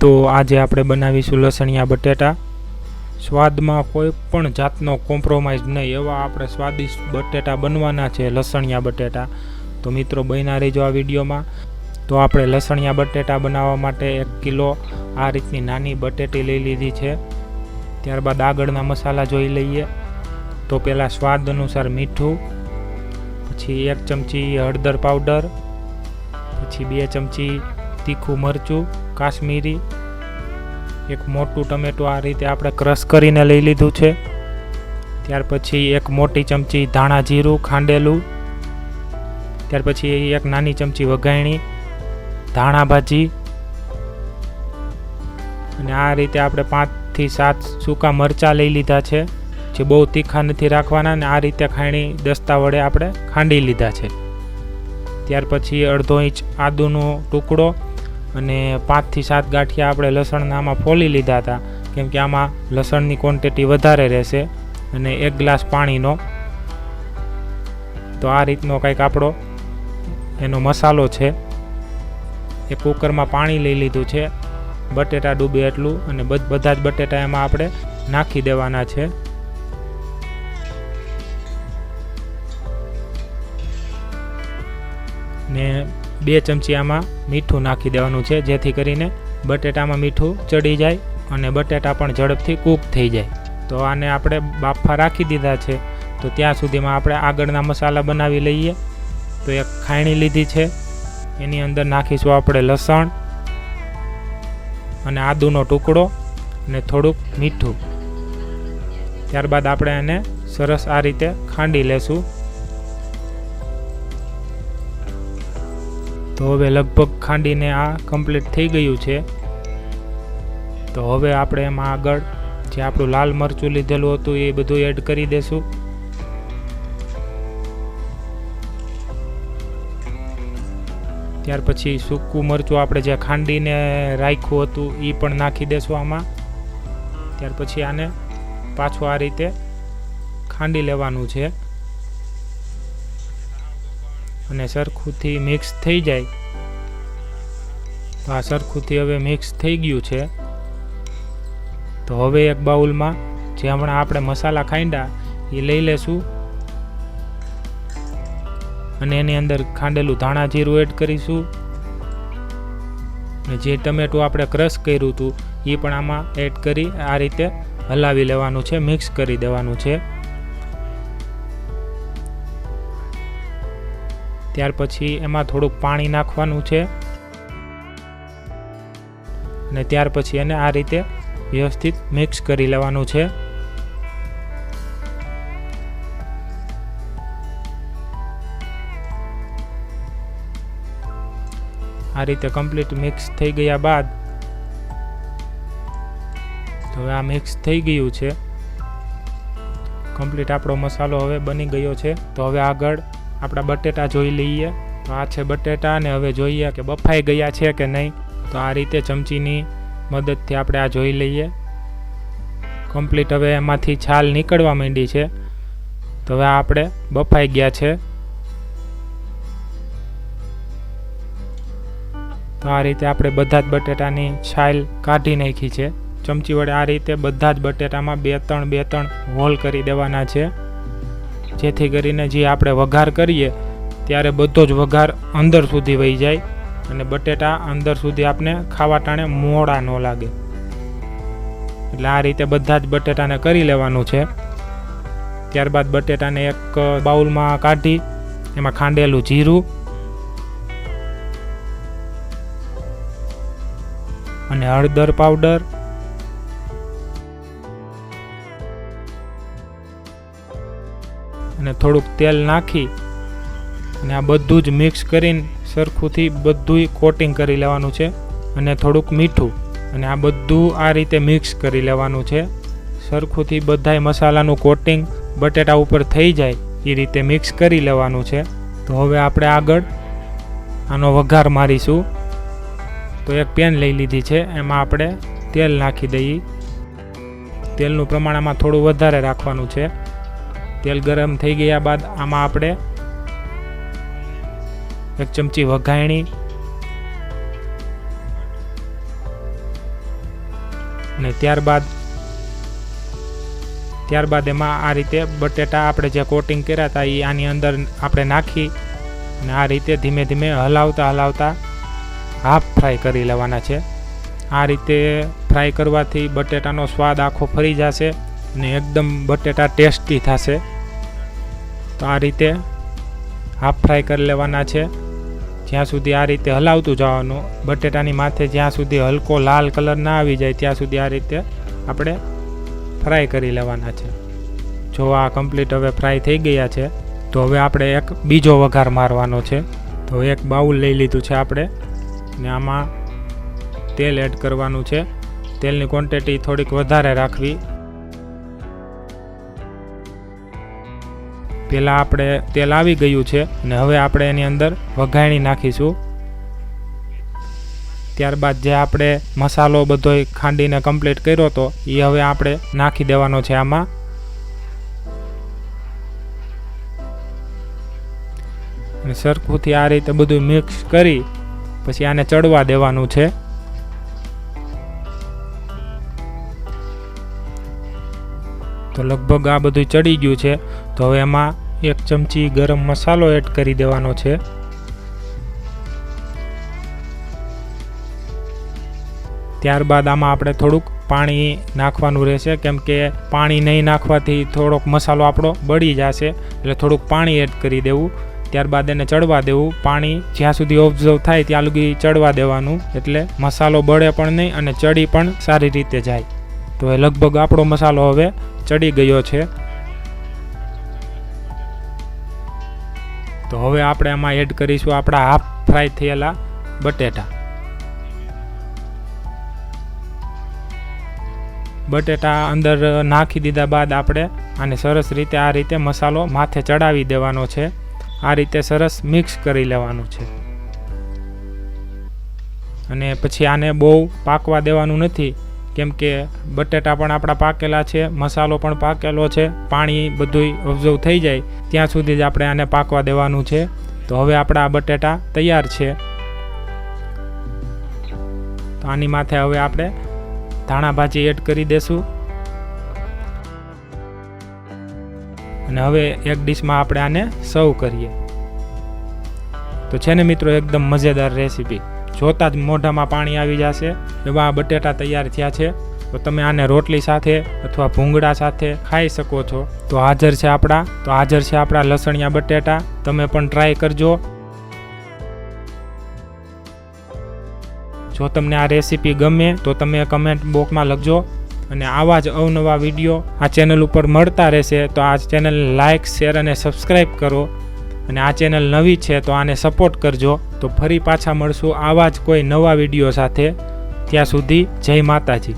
तो आज આપણે બનાવીશું લસણિયા બટેટા। સ્વાદમાં કોઈ પણ જાતનો કોમ્પ્રોમાઇઝ નહીં એવા આપણે સ્વાદિષ્ટ બટેટા બનવાના છે, લસણિયા બટેટા। તો મિત્રો બન્યા રહેજો આ વિડીયોમાં। તો આપણે લસણિયા બટેટા બનાવવા માટે 1 કિલો આ રીતની નાની બટેટી લઈ લીધી છે। ત્યારબાદ આગળના મસાલા જોઈ લઈએ। તો પહેલા સ્વાદ અનુસાર મીઠું, પછી 1 ચમચી હળદર પાવડર, પછી 2 ચમચી तीखू मरचू काश्मीरी, एक मोटू टमेटो आ रीते आपणे क्रश करीने लई लीधुं छे। त्यार पछी 1 मोटी चमची धाणा जीरू खांडेलू, त्यार पछी 1 नानी चमची वघायणी धाणा भाजी, अने आ रीते आपणे 5 થી 7 सूका मरचा लई लीधा छे, जे बहु तीखा नथी राखवाना। ने आ रीते खायणी दस्ता वडे आपणे खांडी लीधा छे। त्यार पछी 1/2 इंच आदुनो टुकड़ो અને 5 થી 7 ગાંઠિયા આપણે લસણના આમાં ફોલી લીધા હતા, કેમ કે આમાં લસણની ક્વોન્ટિટી વધારે રહેશે, અને 1 ગ્લાસ પાણીનો। તો આ રીતનો કંઈક આપણો એનો મસાલો છે। એક કુકરમાં પાણી લઈ લીધું છે, બટેટા ડૂબે એટલું, અને બધા જ બટેટા એમાં આપણે નાખી દેવાના છે। ને 2 ચમચી આમાં મીઠું નાખી દેવાનું છે, જેથી કરીને બટેટામાં મીઠું ચડી જાય અને બટેટા પણ ઝડપથી કૂક થઈ જાય। તો આને આપણે બાફા રાખી દીધા છે। તો ત્યાં સુધીમાં આપણે આગળના મસાલા બનાવી લઈએ। તો એક ખાયણી લીધી છે, એની અંદર નાખીશું આપણે લસણ અને આદુનો ટુકડો અને થોડુંક મીઠું। ત્યારબાદ આપણે એને સરસ આ રીતે ખાંડી લેશું। તો હવે લગભગ ખાંડીને આ કમ્પ્લીટ થઈ ગયું છે। તો હવે આપણે એમાં આગળ જે આપણું લાલ મરચું લીધેલું હતું એ બધું એડ કરી દેશું। ત્યાર પછી સૂકું મરચું આપણે જે ખાંડીને રાખ્યું હતું એ પણ નાખી દેશું આમાં। ત્યાર પછી આને પાછું આ રીતે ખાંડી લેવાનું છે, અને સરખુંથી મિક્સ થઈ જાય। તો આ સરખુંથી હવે મિક્સ થઈ ગયું છે। તો હવે એક બાઉલમાં જે હમણાં આપણે મસાલા ખાંડ્યા એ લઈ લેશું, અને એની અંદર ખાંડેલું ધાણા જીરું એડ કરીશું, અને જે ટમેટું આપણે ક્રશ કર્યું હતું એ પણ આમાં એડ કરી આ રીતે હલાવી લેવાનું છે, મિક્સ કરી દેવાનું છે। ત્યાર પછી એમાં થોડુંક પાણી નાખવાનું છે, અને ત્યાર પછી એને આ રીતે વ્યવસ્થિત મિક્સ કરી લેવાનું છે। આ રીતે કમ્પ્લીટ મિક્સ થઈ ગયા બાદ તો હવે આ મિક્સ થઈ ગયું છે કમ્પ્લીટ, આપણો મસાલો હવે બની ગયો છે। તો હવે આગળ આપણા બટેટા જોઈ લઈએ। તો આ છે બટેટા, અને હવે જોઈએ કે બફાઈ ગયા છે કે નહીં। તો આ રીતે ચમચીની મદદથી આપણે આ જોઈ લઈએ। કમ્પ્લીટ હવે એમાંથી છાલ નીકળવા માંડી છે। તો હવે આપણે બફાઈ ગયા છે। તો આ રીતે આપણે બધા જ બટેટાની છાલ કાઢી નાખી છે। ચમચી વડે આ રીતે બધા જ બટેટામાં 2-3 હોલ કરી દેવાના છે, જેથી કરીને જે આપણે વઘાર કરીએ ત્યારે બધો જ વઘાર અંદર સુધી વહી જાય, અને બટેટા અંદર સુધી આપણે ખાવા ટાણે મોડા ન લાગે। એટલે આ રીતે બધા જ બટેટાને કરી લેવાનું છે। ત્યારબાદ બટેટાને એક બાઉલમાં કાઢી એમાં ખાંડેલું જીરું અને હળદર પાવડર અને થોડુંક તેલ નાખી અને આ બધું જ મિક્સ કરીને સરખુંથી બધું કોટિંગ કરી લેવાનું છે, અને થોડુંક મીઠું, અને આ બધું આ રીતે મિક્સ કરી લેવાનું છે। સરખુંથી બધાય મસાલાનું કોટિંગ બટેટા ઉપર થઈ જાય એ રીતે મિક્સ કરી લેવાનું છે। તો હવે આપણે આગળ આનો વઘાર મારીશું। તો એક પેન લઈ લીધી છે, એમાં આપણે તેલ નાખી દઈએ। તેલનું પ્રમાણ આમાં થોડું વધારે રાખવાનું છે। તેલ ગરમ થઈ ગયા બાદ આમાં આપણે 1 ચમચી વઘાયણી અને ત્યારબાદ એમાં આ રીતે બટેટા આપણે જે કોટિંગ કર્યા હતા એ આની અંદર આપણે નાખી અને આ રીતે ધીમે ધીમે હલાવતા હાફ ફ્રાય કરી લેવાના છે. આ રીતે ફ્રાય કરવાથી બટેટાનો સ્વાદ આખો ફરી જશે અને એકદમ બટેટા ટેસ્ટી થશે. તો આ રીતે હાફ ફ્રાય કરી લેવાના છે. જ્યાં સુધી આ રીતે હલાવતું જવાનું, બટેટાની માથે જ્યાં સુધી હલકો લાલ કલર ના આવી જાય ત્યાં સુધી આ રીતે આપણે ફ્રાય કરી લેવાના છે. જો આ કમ્પ્લીટ હવે ફ્રાય થઈ ગયા છે તો હવે આપણે એક બીજો વઘાર મારવાનો છે. તો એક બાઉલ લઈ લીધું છે આપણે ને આમાં તેલ એડ કરવાનું છે. તેલની ક્વોન્ટિટી થોડીક વધારે રાખવી. પહેલાં આપણે તેલ આવી ગયું છે અને હવે આપણે એની અંદર વઘાણી નાખીશું. ત્યારબાદ જે આપણે મસાલો બધો ખાંડીને કમ્પ્લીટ કર્યો હતો એ હવે આપણે નાખી દેવાનો છે આમાં. અને સરખુંથી આ રીતે બધું મિક્સ કરી પછી આને ચડવા દેવાનું છે. તો લગભગ આ બધું ચડી ગયું છે. તો હવે એમાં 1 ચમચી ગરમ મસાલો એડ કરી દેવાનો છે. ત્યારબાદ આમાં આપણે થોડુંક પાણી નાખવાનું રહેશે, કેમ કે પાણી નહીં નાખવાથી થોડોક મસાલો આપણો બળી જશે, એટલે થોડુંક પાણી એડ કરી દેવું. ત્યારબાદ એને ચડવા દેવું. પાણી જ્યાં સુધી ઓબ્ઝર્વ થાય ત્યાં લગી ચડવા દેવાનું, એટલે મસાલો બળે પણ નહીં અને ચડી પણ સારી રીતે જાય. તો એ લગભગ આપણો મસાલો હવે ચડી ગયો છે. તો હવે આપણે આમાં એડ કરીશું આપણા હાફ ફ્રાય થયેલા બટેટા. બટેટા અંદર નાખી દીધા બાદ આપણે આને સરસ રીતે આ રીતે મસાલો માથે ચડાવી દેવાનો છે. આ રીતે સરસ મિક્સ કરી લેવાનું છે. અને પછી આને બહુ પાકવા દેવાનું નથી, કેમ કે બટેટા પણ આપણા પાકેલા છે, મસાલો પણ પાકેલો છે. પાણી બધું ઓબ્ઝર્વ થઈ જાય ત્યાં સુધી જ આપણે આને પાકવા દેવાનું છે. તો હવે આપણા બટેટા તૈયાર છે. તો આની માથે હવે આપણે ધાણા ભાજી એડ કરી દેશું અને હવે એક ડીશમાં આપણે આને સર્વ કરીએ. તો છે ને મિત્રો, એકદમ મજેદાર રેસીપી. જોતા જ મોઢામાં પાણી આવી જશે એવા આ બટેટા તૈયાર થયા છે. તો તમે આને રોટલી સાથે અથવા ભૂંગળા સાથે ખાઈ શકો છો. તો હાજર છે આપણા લસણિયા બટેટા. તમે પણ ટ્રાય કરજો. જો તમને આ રેસીપી ગમે તો તમે કમેન્ટ બોક્સમાં લખજો. અને આવા જ અવનવા વિડીયો આ ચેનલ ઉપર મળતા રહેશે. તો આ ચેનલ લાઇક, શેર અને સબસ્ક્રાઈબ કરો. અને આ ચેનલ નવી છે તો આને સપોર્ટ કરજો. તો ફરી પાછા મળશું આવા જ કોઈ નવા વિડીયો સાથે. ત્યાં સુધી જય માતાજી.